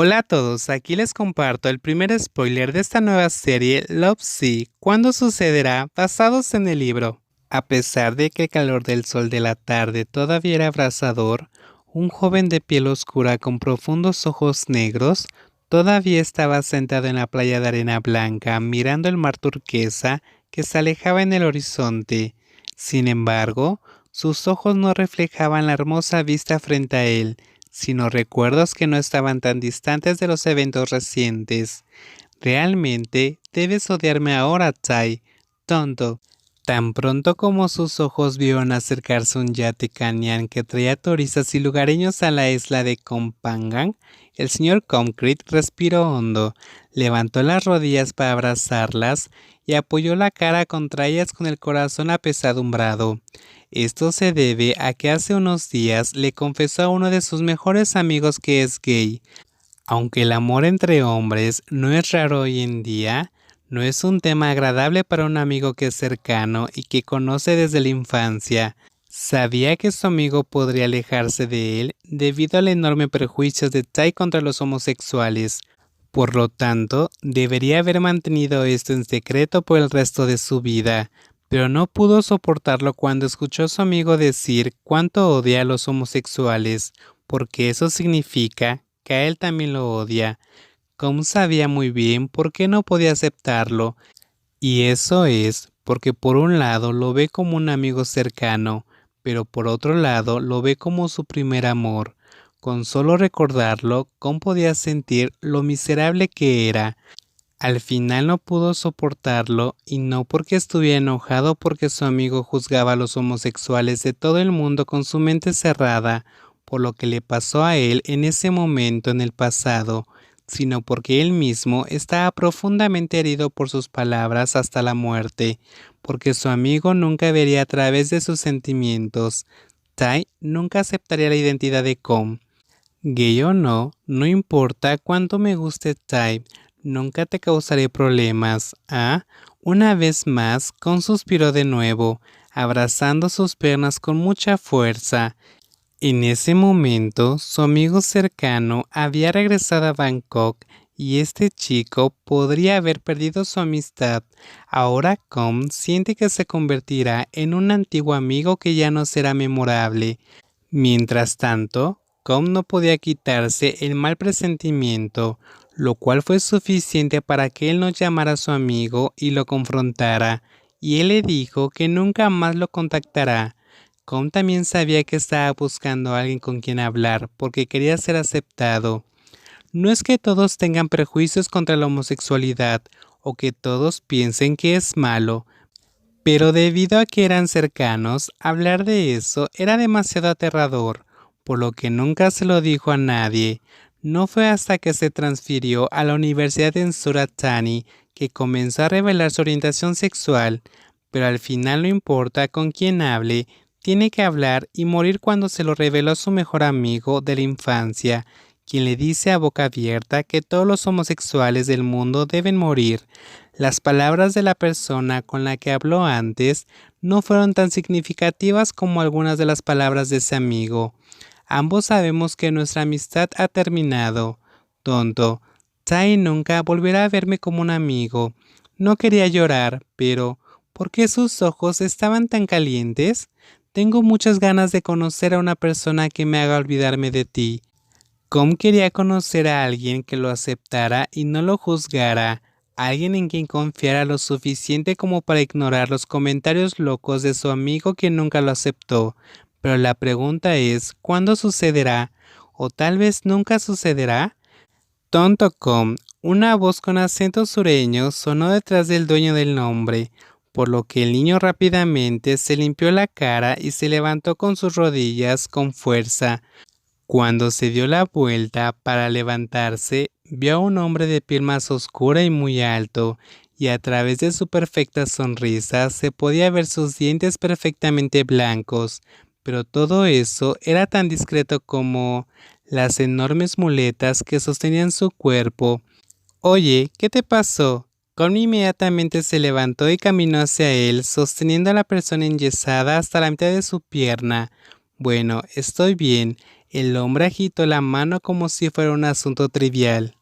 Hola a todos, aquí les comparto el primer spoiler de esta nueva serie Love Sea, ¿cuándo sucederá? Basados en el libro. A pesar de que el calor del sol de la tarde todavía era abrasador, un joven de piel oscura con profundos ojos negros todavía estaba sentado en la playa de arena blanca mirando el mar turquesa que se alejaba en el horizonte. Sin embargo, sus ojos no reflejaban la hermosa vista frente a él, sino recuerdos que no estaban tan distantes de los eventos recientes. Realmente debes odiarme ahora, Tai, tonto. Tan pronto como sus ojos vieron acercarse un yate cañán que traía turistas y lugareños a la isla de Kompangan, el señor Concrete respiró hondo, levantó las rodillas para abrazarlas y apoyó la cara contra ellas con el corazón apesadumbrado. Esto se debe a que hace unos días le confesó a uno de sus mejores amigos que es gay. Aunque el amor entre hombres no es raro hoy en día, no es un tema agradable para un amigo que es cercano y que conoce desde la infancia. Sabía que su amigo podría alejarse de él debido al enorme prejuicio de Tai contra los homosexuales. Por lo tanto, debería haber mantenido esto en secreto por el resto de su vida, pero no pudo soportarlo cuando escuchó a su amigo decir cuánto odia a los homosexuales, porque eso significa que a él también lo odia. Com sabía muy bien por qué no podía aceptarlo, y eso es porque por un lado lo ve como un amigo cercano, pero por otro lado lo ve como su primer amor. Con solo recordarlo, Com podía sentir lo miserable que era. Al final no pudo soportarlo, y no porque estuviera enojado porque su amigo juzgaba a los homosexuales de todo el mundo con su mente cerrada, por lo que le pasó a él en ese momento en el pasado, sino porque él mismo estaba profundamente herido por sus palabras hasta la muerte, porque su amigo nunca vería a través de sus sentimientos. Tai nunca aceptaría la identidad de Com. Gay o no, no importa cuánto me guste Tai, nunca te causaré problemas. Ah, una vez más, Con suspiró de nuevo, abrazando sus piernas con mucha fuerza. En ese momento, su amigo cercano había regresado a Bangkok y este chico podría haber perdido su amistad. Ahora Com siente que se convertirá en un antiguo amigo que ya no será memorable. Mientras tanto, Com no podía quitarse el mal presentimiento, lo cual fue suficiente para que él no llamara a su amigo y lo confrontara, y él le dijo que nunca más lo contactará. Com también sabía que estaba buscando a alguien con quien hablar porque quería ser aceptado. No es que todos tengan prejuicios contra la homosexualidad o que todos piensen que es malo, pero debido a que eran cercanos, hablar de eso era demasiado aterrador, por lo que nunca se lo dijo a nadie. No fue hasta que se transfirió a la universidad en Surat Thani que comenzó a revelar su orientación sexual, pero al final no importa con quién hable, tiene que hablar y morir cuando se lo reveló a su mejor amigo de la infancia, quien le dice a boca abierta que todos los homosexuales del mundo deben morir. Las palabras de la persona con la que habló antes no fueron tan significativas como algunas de las palabras de ese amigo. Ambos sabemos que nuestra amistad ha terminado. Tonto, Tai nunca volverá a verme como un amigo. No quería llorar, pero ¿por qué sus ojos estaban tan calientes? Tengo muchas ganas de conocer a una persona que me haga olvidarme de ti. Com quería conocer a alguien que lo aceptara y no lo juzgara, alguien en quien confiara lo suficiente como para ignorar los comentarios locos de su amigo que nunca lo aceptó. Pero la pregunta es, ¿cuándo sucederá? ¿O tal vez nunca sucederá? Tonto Com, una voz con acento sureño sonó detrás del dueño del nombre, por lo que el niño rápidamente se limpió la cara y se levantó con sus rodillas con fuerza. Cuando se dio la vuelta para levantarse, vio a un hombre de piel más oscura y muy alto, y a través de su perfecta sonrisa se podía ver sus dientes perfectamente blancos, pero todo eso era tan discreto como las enormes muletas que sostenían su cuerpo. Oye, ¿qué te pasó? Con inmediatamente se levantó y caminó hacia él, sosteniendo a la persona enyesada hasta la mitad de su pierna. Bueno, estoy bien. El hombre agitó la mano como si fuera un asunto trivial.